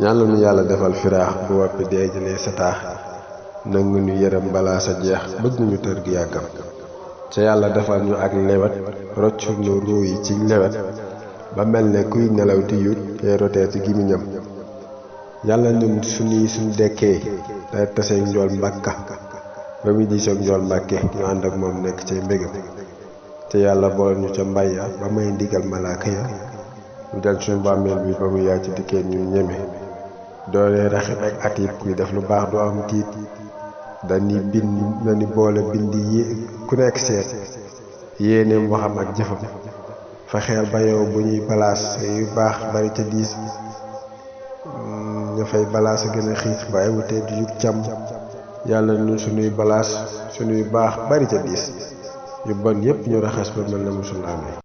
yàlla nu yàlla defal firaax bu woppi dee jëlee sa taax nangu ñu yërëm balaa sa jeex bëgg ñu tër gi yàggam ca yàlla defal ñu ak lewet roccu nu ruu yi ci lewet ba mel ne kuy nelaw di yut tey rotee ci gimiñam yàlla ñun suñu dekkee day taseeg njool mbàkka ba muy diisoog njool mbàkke ñu ànd ak moom nekk cay mbégam te yàlla bool ñu ca mbay ya ba may ndigal malaaka ya ñu del suñu bàmmeel bi ba mu yaay ci dikkee ñu ñeme doole raxit ak atiit kuy def lu baax du am tiit dañuy boole bind yi ku nekk seet yéeneem waxam ak jëfam fexeel ba yow bu ñuy balaas yu baax bari ca diis ña fay balaas a gën a xiif bàyyi wutee du yug càmm yàlla ñun suñuy balaas suñuy baax bari ca diis yu bon yépp ñu raxas ba mel na musul amee